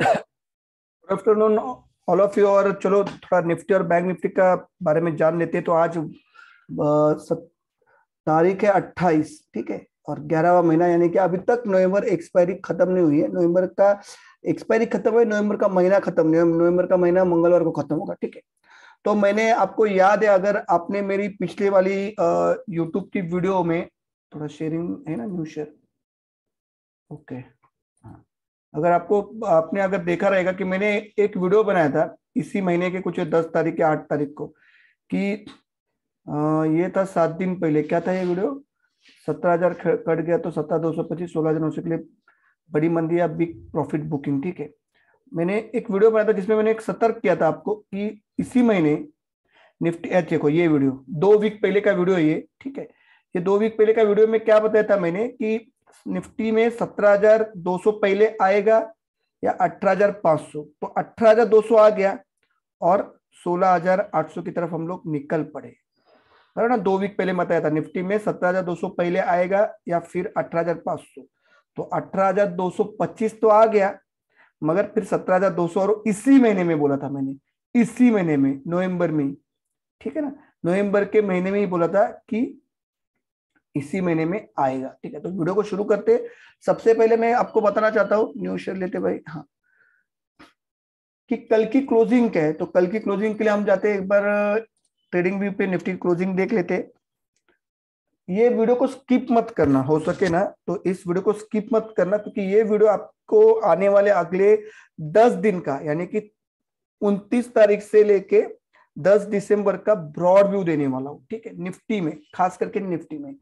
Good afternoon all of you. और चलो थोड़ा निफ्टी और बैंक निफ्टी का बारे में जान लेते हैं। तो आज तारीख है 28, ठीक है, और 11वां महीना, यानी कि अभी तक नवंबर एक्सपायरी खत्म नहीं हुई है। नवंबर का एक्सपायरी खत्म है, नवंबर का महीना खत्म नहीं हुआ। नवंबर का महीना मंगलवार को खत्म होगा, ठीक है। तो मैंने आपको याद है, अगर आपने मेरी पिछले वाली यूट्यूब की वीडियो में, थोड़ा शेयरिंग है ना, न्यू शेयर, ओके, हाँ। अगर आपको आपने अगर देखा रहेगा कि मैंने एक वीडियो बनाया था इसी महीने के कुछ 10 तारीख या 8 तारीख को, कि ये था 7 दिन पहले। क्या था ये वीडियो? 17,000 कट गया तो 17,225, 16,900 के लिए बड़ी मंदी या बिग प्रॉफिट बुकिंग, ठीक है। मैंने एक वीडियो बनाया था जिसमें मैंने एक सतर्क किया था आपको कि इसी महीने निफ्टी, देखो ये वीडियो 2 वीक पहले का वीडियो है ये, ठीक है। ये 2 वीक पहले का वीडियो में क्या बताया था मैंने कि निफ्टी में 17,200 पहले आएगा या 18,500। तो 18,200 आ गया और 16,800 की तरफ हम लोग निकल पड़े, है ना। 2 वीक पहले बताया था निफ्टी में 17,200 पहले आएगा या फिर 18,500। तो 18,225 तो आ गया, मगर फिर 17,200 और इसी महीने में बोला था मैंने, इसी महीने में, नवंबर में ही, ठीक है ना। नवंबर के महीने में ही बोला था कि इसी महीने में आएगा, ठीक है। तो वीडियो को शुरू करते। सबसे पहले मैं आपको बताना चाहता हूँ, न्यू शेयर लेते भाई, हाँ, कि कल की क्लोजिंग क्या है। तो कल की क्लोजिंग के लिए हम जाते हैं एक बार ट्रेडिंग व्यू पे, निफ्टी क्लोजिंग देख लेते। ये वीडियो को स्किप मत करना, हो सके ना तो इस वीडियो को स्किप मत करना, क्योंकि ये वीडियो आपको आने वाले अगले 10 दिन का, यानी कि 29 तारीख से लेके 10 दिसंबर का ब्रॉड व्यू देने वाला हूं, ठीक है। निफ्टी में, खास करके निफ्टी में।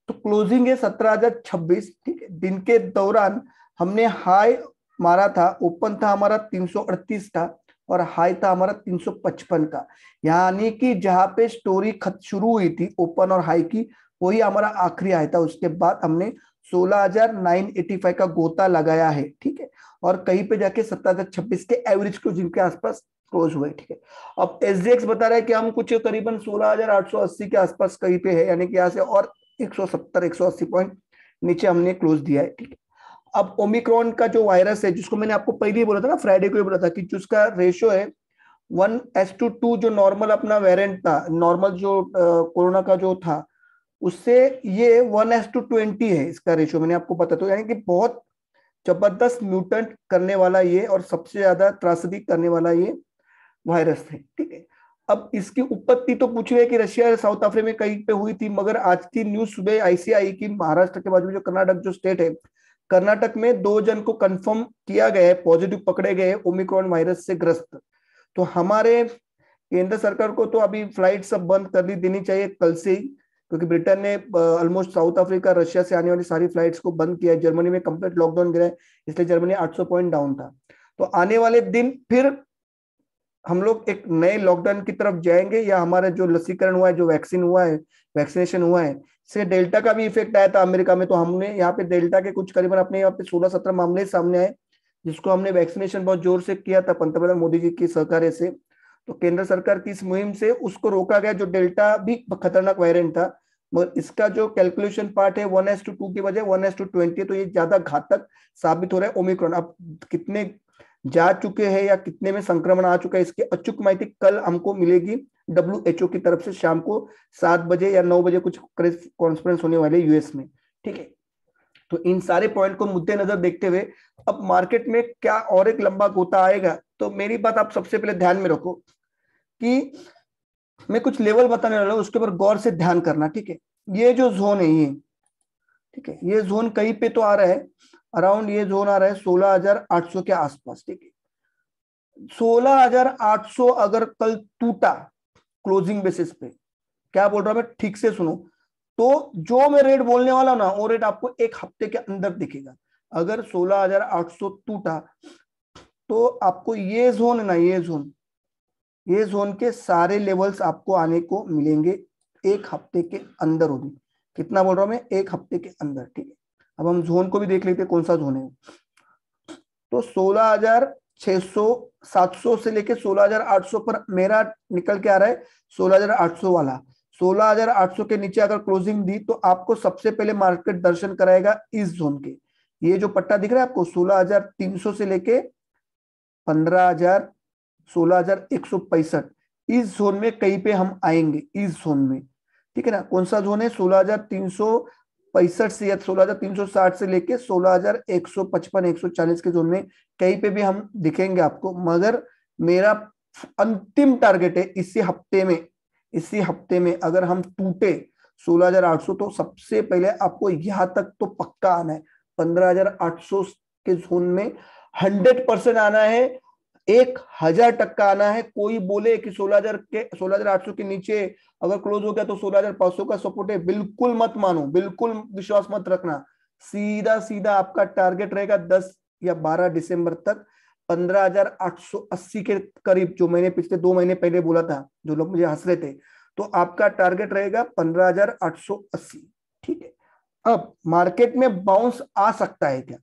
तो क्लोजिंग है 17,026, ठीक है। दिन के दौरान हमने हाई मारा था, ओपन था हमारा 338 था, और हाई था हमारा 355 का। यानी कि जहां पे स्टोरी खत शुरू हुई थी ओपन और हाई की, वही हमारा आखिरी हाई था। उसके बाद हमने 16,985 का गोता लगाया है, ठीक है। और कहीं पे जाके 17,026 के एवरेज क्लोजिंग के आसपास क्लोज हुए, ठीक है। अब एसडीएक्स बता रहा है कि हम कुछ करीबन 16,880 के आसपास कहीं पे है, यानी कि यहाँ से और 170 180 पॉइंट नीचे हमने क्लोज दिया है, ठीक है। अब ओमिक्रॉन का जो वायरस है, जिसको मैंने आपको पहले ही बोला था ना, फ्राइडे को ही बोला था, कि जिसका रेशियो है 1:2, जो नॉर्मल अपना वेरिएंट था, नॉर्मल जो कोरोना का जो था, उससे ये 1:20 है इसका रेशियो, मैंने आपको बता। तो यानी कि बहुत जबरदस्त म्यूटेंट करने वाला ये, और सबसे ज्यादा त्रासदी करने वाला ये वायरस है, ठीक है। अब इसकी उत्पत्ति तो पूछ रहे हैं कि रशिया या साउथ अफ्रीका में कहीं पे हुई थी, मगर आज की न्यूज सुबह आईसीआई की, महाराष्ट्र के बाजू में जो कर्नाटक जो स्टेट है, कर्नाटक में 2 जन को कंफर्म किया गया है, पॉजिटिव पकड़े गए ओमिक्रॉन वायरस से ग्रस्त। तो हमारे केंद्र सरकार को तो अभी फ्लाइट सब बंद कर दी देनी चाहिए कल से ही, क्योंकि ब्रिटेन ने ऑलमोस्ट साउथ अफ्रीका, रशिया से आने वाली सारी फ्लाइट्स को बंद किया है। जर्मनी में कंप्लीट लॉकडाउन गिरा है, इसलिए जर्मनी 800 पॉइंट डाउन था। तो आने वाले दिन फिर हम लोग एक नए लॉकडाउन की तरफ जाएंगे, या हमारा जो लसीकरण हुआ है, जो वैक्सीन हुआ है, वैक्सीनेशन हुआ है, से डेल्टा का भी इफेक्ट आया था अमेरिका में। तो हमने यहाँ पे डेल्टा के कुछ करीबन अपने यहाँ पे 16-17 मामले सामने आए, जिसको हमने वैक्सीनेशन बहुत जोर से किया था पंतप्रधान मोदी जी की सहकार्य से। तो केंद्र सरकार की इस मुहिम से उसको रोका गया, जो डेल्टा भी खतरनाक वेरिएंट था। मगर इसका जो कैलकुलेशन पार्ट है 1:2 की बजाय 1:20, तो ये ज्यादा घातक साबित हो रहा है ओमिक्रॉन। अब कितने जा चुके हैं या कितने में संक्रमण आ चुका है, इसकी अचूक माहिती कल हमको मिलेगी WHO की तरफ से, शाम को 7 बजे या 9 बजे कुछ कॉन्फ्रेंस होने वाले यूएस में, ठीक है। तो इन सारे पॉइंट को मुद्देनजर देखते हुए अब मार्केट में क्या और एक लंबा गोता आएगा। तो मेरी बात आप सबसे पहले ध्यान में रखो कि मैं कुछ लेवल बताने वाला हूं, उसके ऊपर गौर से ध्यान करना, ठीक है। ये जो जोन है ये, ठीक है, ये जोन कहीं पे तो आ रहा है, अराउंड ये जोन आ रहा है 16,800 के आसपास, ठीक है। 16,800 अगर कल टूटा क्लोजिंग बेसिस पे, क्या बोल रहा हूं मैं, ठीक से सुनो, तो जो मैं रेट बोलने वाला ना, वो रेट आपको एक हफ्ते के अंदर दिखेगा। अगर 16,800 टूटा, तो आपको ये जोन है ना, ये जोन के सारे लेवल्स आपको आने को मिलेंगे एक हफ्ते के अंदर होगी। कितना बोल रहा हूं मैं, एक हफ्ते के अंदर, ठीक है। अब हम जोन को भी देख लेते हैं, कौन सा जोन है। तो 16,600 700 से लेके 16,800 पर मेरा निकल के आ रहा है 16,800 वाला। 16,800 के नीचे अगर क्लोजिंग दी, तो आपको सबसे पहले मार्केट दर्शन कराएगा इस जोन के। ये जो पट्टा दिख रहा है आपको 16,300 से लेके 15,000, 16,165, इस जोन में कहीं पे हम आएंगे, इस जोन में, ठीक है ना। कौन सा जोन है? 16,365 से या 16,360 से लेके 16,155 140 के जोन में कहीं पे भी हम दिखेंगे आपको। मगर मेरा अंतिम टारगेट है इसी हफ्ते में अगर हम टूटे 16,800, तो सबसे पहले आपको यहां तक तो पक्का आना है, 15,800 के जोन में 100% आना है, 1,000% आना है। कोई बोले कि 16,800 के नीचे अगर क्लोज हो गया तो 16,500 का सपोर्ट है, बिल्कुल मत मानो, बिल्कुल विश्वास मत रखना। सीधा सीधा आपका टारगेट रहेगा 10 या 12 दिसंबर तक 15,880 के करीब, जो मैंने पिछले 2 महीने पहले बोला था, जो लोग मुझे हंस रहे थे। तो आपका टारगेट रहेगा 15,880, ठीक है। अब मार्केट में बाउंस आ सकता है क्या?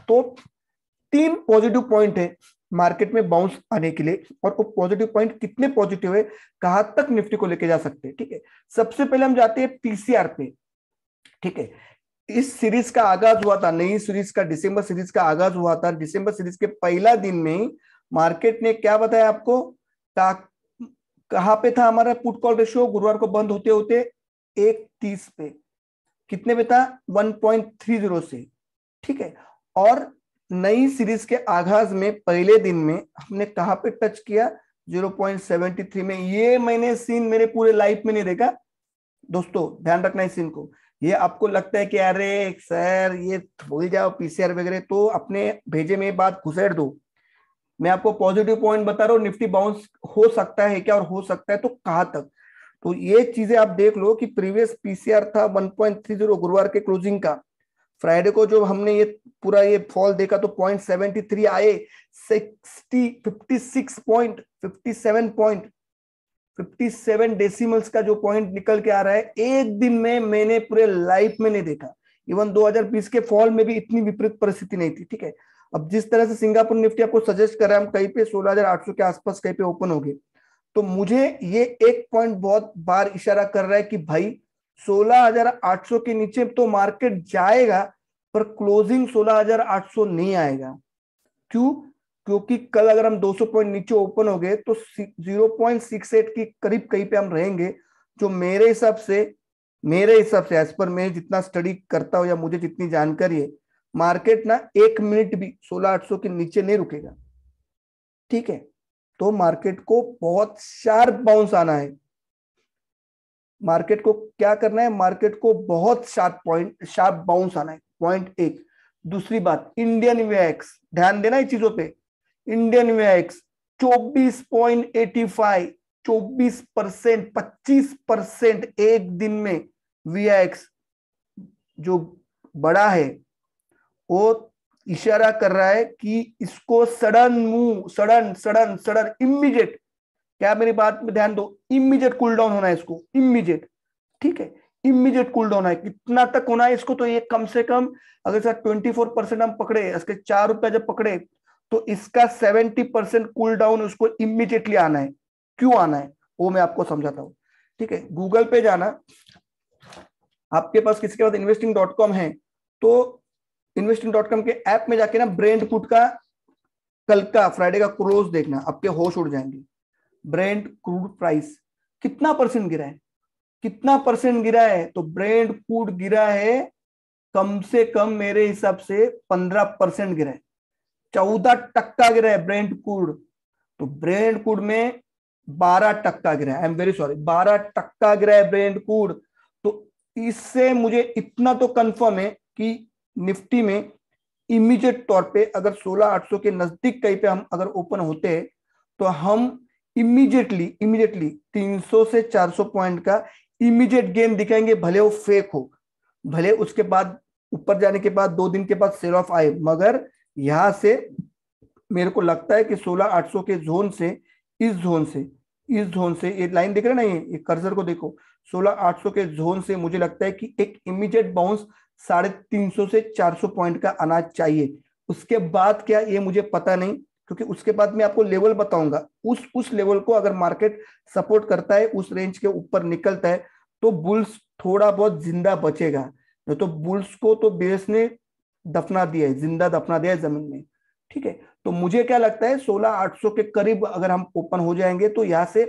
तो 3 पॉजिटिव पॉइंट है मार्केट में बाउंस आने के लिए, और वो पॉजिटिव पॉइंट कितने पॉजिटिव है, कहां तक निफ्टी को लेके जा सकते हैं, ठीक है। सबसे पहले हम जाते हैं पीसीआर पे, ठीक है। इस सीरीज का आगाज हुआ था, नई सीरीज का, दिसंबर सीरीज का आगाज हुआ था। दिसंबर सीरीज के पहला दिन में ही मार्केट ने क्या बताया आपको, कहां पे था हमारा पुट कॉल रेशियो? गुरुवार को बंद होते होते 1.30 पे, कितने पे था? 1.30 से, ठीक है। और नई सीरीज के आगाज में पहले दिन में हमने कहां पे टच किया? 0.73 में। ये मैंने सीन मेरे पूरे लाइफ में नहीं देखा दोस्तों, ध्यान रखना इस सीन को। ये आपको लगता है कि अरे सर ये भूल जाओ पीसीआर वगैरह, तो अपने भेजे में बात घुसेड़ दो। मैं आपको पॉजिटिव पॉइंट बता रहा हूँ, निफ्टी बाउंस हो सकता है क्या, और हो सकता है तो कहां तक। तो ये चीजें आप देख लो कि प्रीवियस पीसीआर था 1.30 गुरुवार के क्लोजिंग का। फ्राइडे को जो हमने ये पूरा ये फॉल देखा तो 0.73 आए, 57 डेसिमल्स का जो पॉइंट निकल के आ रहा है एक दिन में, मैंने पूरे लाइफ में नहीं देखा। इवन 2020 के फॉल में भी इतनी विपरीत परिस्थिति नहीं थी, ठीक है। अब जिस तरह से सिंगापुर निफ्टी आपको सजेस्ट कर रहा है, हम कहीं पे 16,800 के आसपास कहीं पे ओपन हो गए, तो मुझे ये एक पॉइंट बहुत बार इशारा कर रहा है कि भाई 16,800 के नीचे तो मार्केट जाएगा, पर क्लोजिंग 16,800 नहीं आएगा। क्यों? क्योंकि कल अगर हम 200 पॉइंट नीचे ओपन हो गए तो 0.68 के करीब कहीं पे हम रहेंगे, जो मेरे हिसाब से एज पर मैं जितना स्टडी करता हूं या मुझे जितनी जानकारी है, मार्केट ना 1 मिनट भी 16,800 के नीचे नहीं रुकेगा, ठीक है। तो मार्केट को बहुत शार्प बाउंस आना है। मार्केट को क्या करना है? मार्केट को बहुत शार्प बाउंस आना है, पॉइंट 1। दूसरी बात, इंडियन वीआईएक्स, ध्यान देना इस चीजों पे। इंडियन वीआईएक्स 24.85, 24%, 25% एक दिन में वीआईएक्स जो बड़ा है, वो इशारा कर रहा है कि इसको सडन इमीडिएट, क्या मेरी बात में ध्यान दो, इमीडिएट कूल डाउन होना है इसको, इमीडिएट, ठीक है। इमीडिएट कूल डाउन है, कितना तक होना है इसको? तो ये कम से कम अगर सर 24% हम पकड़े, इसके 4 रुपया जब पकड़े, तो इसका 70% कूल डाउन उसको इमीडिएटली आना है। क्यों आना है वो मैं आपको समझाता हूं, ठीक है। गूगल पे जाना, आपके पास किसी के पास investing.com है तो investing.com के ऐप में जाके ना ब्रेंट पुट का कल का फ्राइडे का क्लोज देखना, आपके होश उड़ जाएंगे। ब्रेंट क्रूड प्राइस कितना परसेंट गिरा है, कितना परसेंट गिरा है? तो ब्रेंट क्रूड गिरा है कम से कम मेरे हिसाब से 15% गिरा है, 14% गिरा है ब्रेंट क्रूड। तो ब्रेंट क्रूड में 12% गिरा है, आई एम वेरी सॉरी, 12% गिरा है ब्रेंट क्रूड। तो इससे मुझे इतना तो कंफर्म है कि निफ्टी में इमीडिएट तौर पे अगर 16,800 के नजदीक कहीं पे हम अगर ओपन होते हैं, तो हम इमीडिएटली 300 से 400 पॉइंट का इमीडिएट गेन दिखाएंगे, भले वो फेक हो, भले उसके बाद ऊपर जाने के बाद 2 दिन के बाद सेल ऑफ आए। मगर यहां से मेरे को लगता है कि 16,800 के जोन से, इस जोन से ये लाइन दिख रहा है ना, ये कर्सर को देखो, 16,800 के जोन से मुझे लगता है कि एक इमीडिएट बाउंस 350 से 400 पॉइंट का आना चाहिए। उसके बाद क्या, ये मुझे पता नहीं, क्योंकि उसके बाद मैं आपको लेवल बताऊंगा। उस लेवल को अगर मार्केट सपोर्ट करता है, उस रेंज के ऊपर निकलता है, तो बुल्स थोड़ा बहुत जिंदा बचेगा, नहीं तो बुल्स को तो बेस ने दफना दिया है, जिंदा दफना दिया है जमीन में। ठीक है। तो मुझे क्या लगता है 16,800 के करीब अगर हम ओपन हो जाएंगे तो यहां से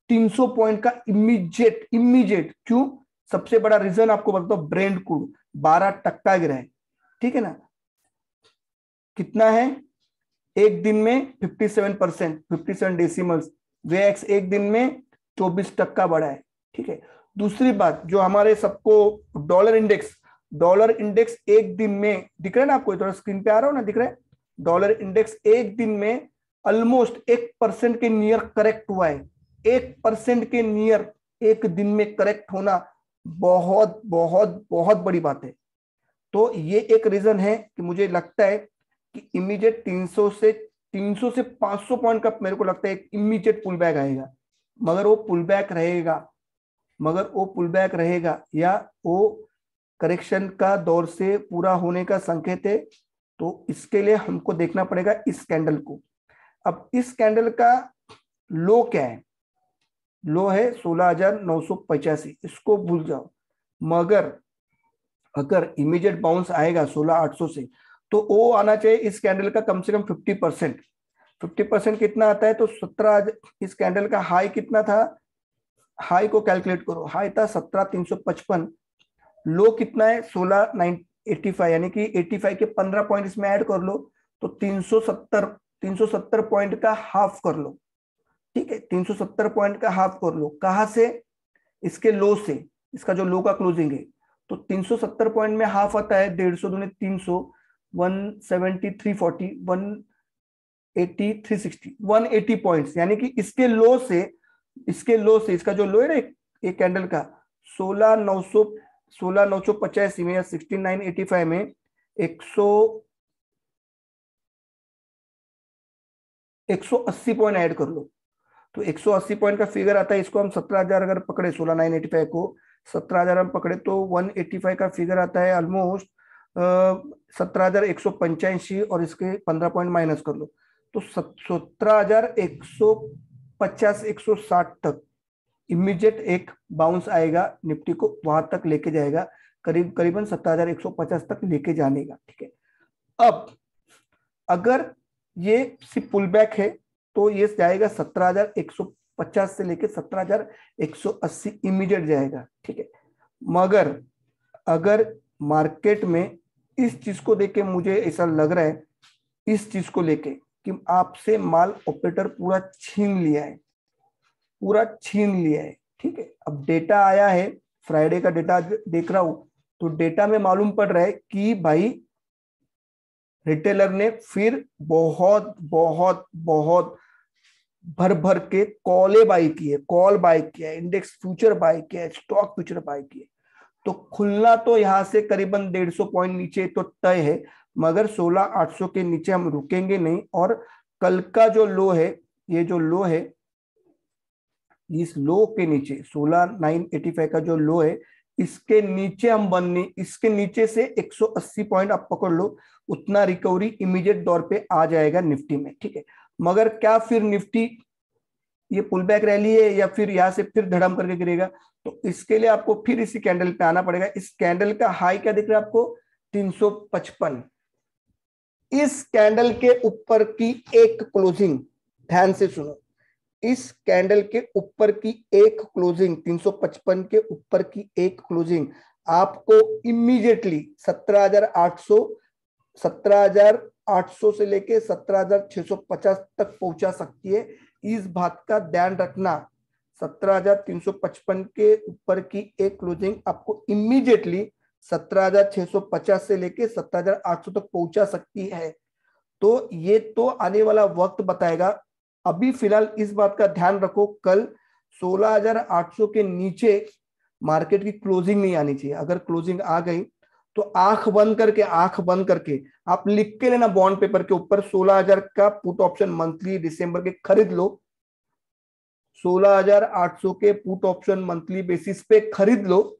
300 पॉइंट का इमीडिएट क्यों, सबसे बड़ा रीजन आपको बताता हूं, ब्रेंट क्रूड 12% गिरा है, ठीक है ना। कितना है एक दिन में 57%, 57 डेसिमल्स। वेएक्स एक दिन में 24% बढ़ा है, ठीक है। दूसरी बात जो हमारे सबको डॉलर इंडेक्स एक दिन में दिख रहा है ना आपको, थोड़ा स्क्रीन पे आ रहा हो ना, दिख रहा है। डॉलर इंडेक्स एक दिन में ऑलमोस्ट 1% के नियर करेक्ट हुआ है। 1% के नियर एक दिन में करेक्ट होना बहुत बहुत बहुत बड़ी बात है। तो ये एक रीजन है कि मुझे लगता है कि इमीडिएट 300 से 500 पॉइंट का मेरे को लगता है एक इमीडिएट पुल बैक आएगा। मगर वो पुल बैक रहेगा या वो करेक्शन का दौर से पूरा होने का संकेत है, तो इसके लिए हमको देखना पड़ेगा इस कैंडल को। अब इस कैंडल का लो क्या है, लो है 16,985, इसको भूल जाओ। मगर अगर इमीडिएट बाउंस आएगा 16,800 से तो वो आना चाहिए इस कैंडल का कम से कम 50%। 50% कितना आता है, तो 17, इस कैंडल का हाई कितना था, हाई को कैलकुलेट करो, हाई था 17,355, लो कितना है 16,985, यानी कि 85 के 15 पॉइंट इसमें ऐड कर लो तो 370 पॉइंट का हाफ कर लो, ठीक है। 370 पॉइंट का हाफ कर लो, कहां से, इसके लो से, इसका जो लो का क्लोजिंग है। तो 370 पॉइंट में हाफ आता है 150 दूनी 300, 170, 340, 180, 360, 180 पॉइंट्स, यानी कि इसके लो से इसका जो लो है ना एक कैंडल का 16,985 में या 16,985 में 180 पॉइंट ऐड कर लो तो 180 पॉइंट का फिगर आता है। इसको हम 17,000 अगर पकड़े, 16,985 को 17,000 हम पकड़े तो 185 का फिगर आता है ऑलमोस्ट 17,185, और इसके 15 पॉइंट माइनस कर लो तो 17,150, 160 तक इमीडिएट एक बाउंस आएगा, निफ्टी को वहां तक लेके जाएगा, करीबन 17,150 तक लेके जाने का, ठीक है। अब अगर ये सिर्फ पुल बैक है तो ये जाएगा 17,150 से लेके 17,180 इमीडिएट जाएगा, ठीक है। मगर अगर मार्केट में इस चीज को देके मुझे ऐसा लग रहा है, इस चीज को लेके कि आपसे माल ऑपरेटर पूरा छीन लिया है, ठीक है। अब डेटा आया है, फ्राइडे का डेटा देख रहा हूं तो डेटा में मालूम पड़ रहा है कि भाई रिटेलर ने फिर बहुत बहुत बहुत भर भर के कॉल बाय किया है, इंडेक्स फ्यूचर बाय किया है, स्टॉक फ्यूचर बाय किए। तो खुलना तो यहां से करीबन 150 पॉइंट नीचे तो तय है, मगर 16,800 के नीचे हम रुकेंगे नहीं। और कल का जो लो है, ये जो लो है, इस लो के नीचे 16,985 का जो लो है, इसके नीचे हम बनने, इसके नीचे से 180 पॉइंट आप पकड़ लो, उतना रिकवरी इमीडिएट दौर पे आ जाएगा निफ्टी में, ठीक है। मगर क्या फिर निफ्टी ये पुल बैक रैली है या फिर यहां से फिर धड़म करके गिरेगा, तो इसके लिए आपको फिर इसी कैंडल पे आना पड़ेगा। इस कैंडल का हाई क्या दिख रहा है आपको, 355। इस कैंडल के ऊपर की एक क्लोजिंग, ध्यान से सुनो, इस कैंडल के ऊपर की एक क्लोजिंग, 355 के ऊपर की एक क्लोजिंग आपको इमीडिएटली 17,800 से लेके 17,650 तक पहुंचा सकती है। इस बात का ध्यान रखना, 17,355 के ऊपर की एक क्लोजिंग आपको इमीडिएटली 17,650 से लेके 17,800 तक पहुंचा सकती है। तो ये तो आने वाला वक्त बताएगा। अभी फिलहाल इस बात का ध्यान रखो, कल 16,800 के नीचे मार्केट की क्लोजिंग नहीं आनी चाहिए। अगर क्लोजिंग आ गई तो आंख बंद करके आप लिख के लेना बॉन्ड पेपर के ऊपर, 16,000 का पुट ऑप्शन मंथली दिसंबर के खरीद लो, 16,800 के पुट ऑप्शन मंथली बेसिस पे खरीद लो,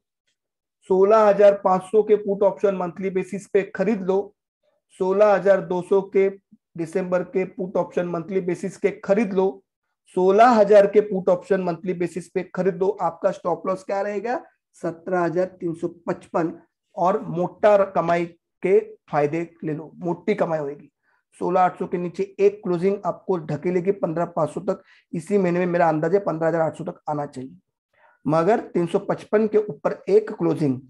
16,500 के पुट ऑप्शन मंथली बेसिस पे खरीद लो, 16,200 के दिसंबर के पुट ऑप्शन मंथली बेसिस के खरीद लो, 16,000 के पुट ऑप्शन मंथली बेसिस पे खरीद लो। आपका स्टॉप लॉस क्या रहेगा, 17,355, और मोटा कमाई के फायदे ले लो, मोटी कमाई होगी। 16,800 के नीचे एक क्लोजिंग आपको ढकेलेगी 15,500 तक। इसी महीने में मेरा अंदाज है 15,800 तक आना चाहिए। मगर 355 के ऊपर एक क्लोजिंग,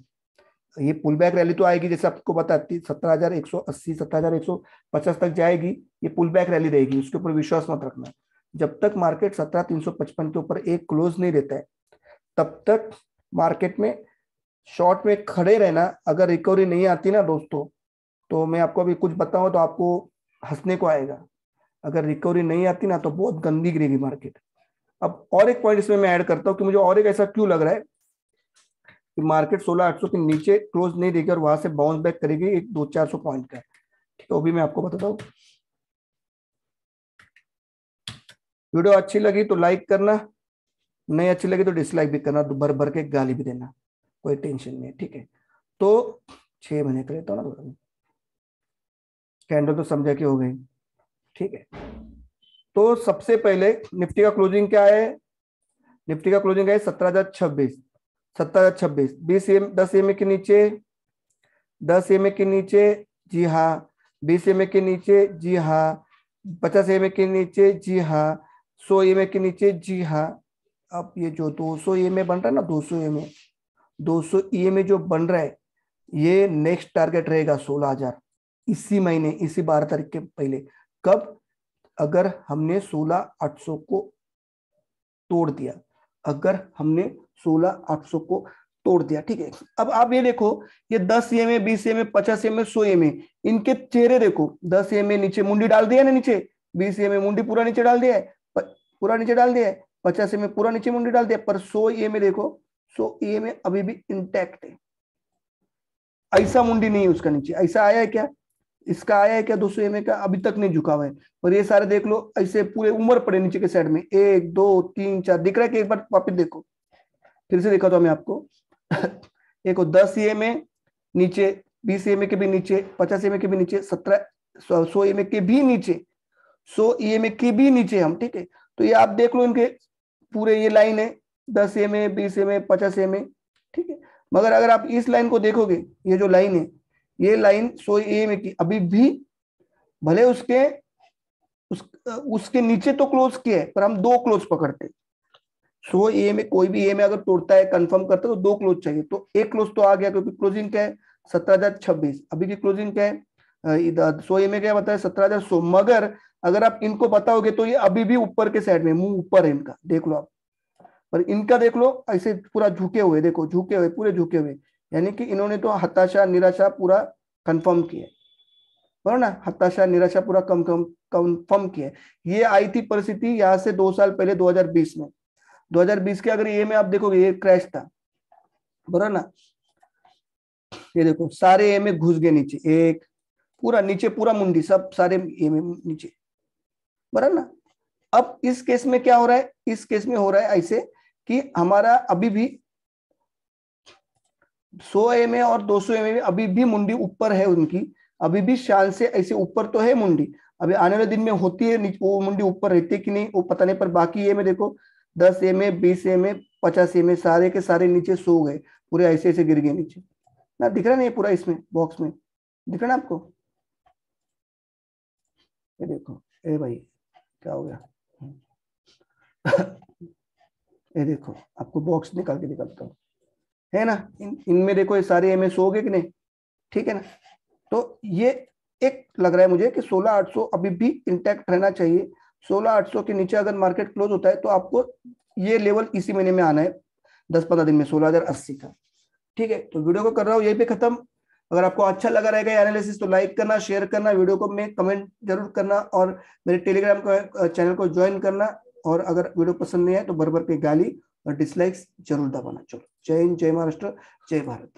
ये पुल बैक रैली तो आएगी, जैसे आपको बताती 17,180 17,150 तक जाएगी, ये पुल बैक रैली रहेगी, उसके ऊपर विश्वास मत रखना। जब तक मार्केट 17,355 के ऊपर एक क्लोज नहीं देता है तब तक मार्केट में शॉर्ट में खड़े रहना। अगर रिकवरी नहीं आती ना दोस्तों, तो मैं आपको अभी कुछ बताऊं तो आपको हंसने को आएगा। अगर रिकवरी नहीं आती ना तो बहुत गंदी गिरेगी मार्केट। अब और एक पॉइंट इसमें मैं ऐड करता हूं कि मुझे और एक ऐसा क्यों लग रहा है कि मार्केट 16,800 के नीचे क्लोज नहीं देगी और वहां से बाउंस बैक करेगी एक 200-400 पॉइंट का। ठीक है, वो भी मैं आपको बताता हूँ। वीडियो अच्छी लगी तो लाइक करना, नहीं अच्छी लगी तो डिसलाइक भी करना, भर भर के गाली भी देना, कोई टेंशन नहीं है। ठीक है, तो 6 महीने का लेता हूँ ना थोड़ा, कैंडल तो समझा कि हो गई। ठीक है, तो सबसे पहले निफ्टी का क्लोजिंग क्या है? निफ्टी का क्लोजिंग है 17,026, 17,026। 10 EMA के नीचे, 10 EMA के नीचे, जी हाँ। 20 EMA के नीचे, जी हाँ। 50 EMA के नीचे, जी हाँ। 100 EMA के नीचे, जी हाँ। अब ये जो 200 EMA बन रहा है ना, 200 EMA, 200 EMA जो बन रहा है, ये नेक्स्ट टारगेट रहेगा 16,000 इसी महीने, इसी 12 तारीख के पहले। कब? अगर हमने 16,800 को तोड़ दिया, अगर हमने 16,800 को तोड़ दिया। ठीक है, अब आप ये देखो, ये 10 EMA, 20 EMA, 50 EMA, 100 EMA, इनके चेहरे देखो। 10 EMA नीचे मुंडी डाल दिया ना नीचे, 20 EMA मुंडी पूरा नीचे डाल दिया है, पूरा नीचे डाल दिया है, 50 EMA पूरा नीचे मुंडी डाल दिया, पर 100 EMA देखो, 100 EMA अभी भी इंटैक्ट है। ऐसा मुंडी नहीं है उसका नीचे, ऐसा आया है क्या? इसका आया है क्या 200 EMA का? अभी तक नहीं झुका हुआ है। और ये सारे देख लो ऐसे पूरे उम्र पड़े नीचे के साइड में, 1 2 3 4 दिख रहा है कि? एक बार वापिस देखो, फिर से दिखाता हूं मैं आपको। देखो 10 EMA नीचे, 20 EMA के भी नीचे, 50 EMA के भी नीचे, 100 EMA के भी नीचे, 100 EMA के भी नीचे हम। ठीक है, तो ये आप देख लो इनके पूरे, ये लाइन है 10 EMA, 20 EMA, 50 EMA। ठीक है, मगर अगर आप इस लाइन को देखोगे, ये जो लाइन है, ये लाइन 100 EMA की अभी भी, भले उसके नीचे तो क्लोज किया है, पर हम 2 क्लोज पकड़ते। 100 EMA, कोई भी EMA अगर तोड़ता है, कंफर्म करता है, तो 2 क्लोज चाहिए। तो एक क्लोज तो आ गया, क्योंकि क्लोजिंग क्या है? 17,026। अभी की क्लोजिंग क्या है? 100 EMA क्या बताया? 17,100। मगर अगर आप इनको बताओगे तो ये अभी भी ऊपर के साइड में, मुंह ऊपर है इनका, देख लो आप। पर इनका देख लो ऐसे पूरा झुके हुए, देखो झुके हुए, पूरे झुके हुए, यानी कि इन्होंने तो हताशा निराशा पूरा कंफर्म किया, बराबर ना? हताशा निराशा पूरा कंफर्म किया। ये आई थी परिस्थिति यहाँ से 2 साल पहले, 2020 में। 2020 के अगर ये में आप देखोगे, ये क्रैश था, बराबर ना? ये देखो सारे ए में घुस गए नीचे, एक पूरा नीचे, पूरा मुंडी सब सारे ए में नीचे, बराबर ना? अब इस केस में क्या हो रहा है? इस केस में हो रहा है ऐसे कि हमारा अभी भी 100 EMA और 200 EMA में अभी भी मुंडी ऊपर है उनकी, अभी भी शान से ऐसे ऊपर तो है मुंडी। अभी आने वाले दिन में होती है वो मुंडी ऊपर रहती है कि नहीं वो पता नहीं, पर बाकी EMA देखो, 10 EMA, 20 EMA, 50 EMA सारे के सारे नीचे सो गए, पूरे ऐसे ऐसे गिर गए नीचे ना। दिख रहा नहीं पूरा इसमें बॉक्स में? दिख रहा ना आपको? ये देखो, ए भाई क्या हो गया? ये देखो, आपको बॉक्स निकाल के दिखाता हूँ, है ना? इनमें देखो ये सारे EMA सो गए कि नहीं? ठीक है ना? तो ये एक लग रहा है मुझे कि 16,800 अभी भी इंटैक्ट रहना चाहिए। 16,800 के नीचे अगर मार्केट क्लोज होता है तो आपको ये लेवल इसी महीने में आना है, 10-15 दिन में, 16,080 का। ठीक है, तो वीडियो को कर रहा हूँ यहीं पे खत्म। अगर आपको अच्छा लगा रहेगा एनालिसिस तो लाइक करना, शेयर करना, वीडियो को में कमेंट जरूर करना, और मेरे टेलीग्राम को चैनल को ज्वाइन करना। और अगर वीडियो पसंद नहीं है तो भर भर के गाली और डिसलाइक्स जरूर दबाना। चलो, जय हिंद, जय महाराष्ट्र, जय भारत।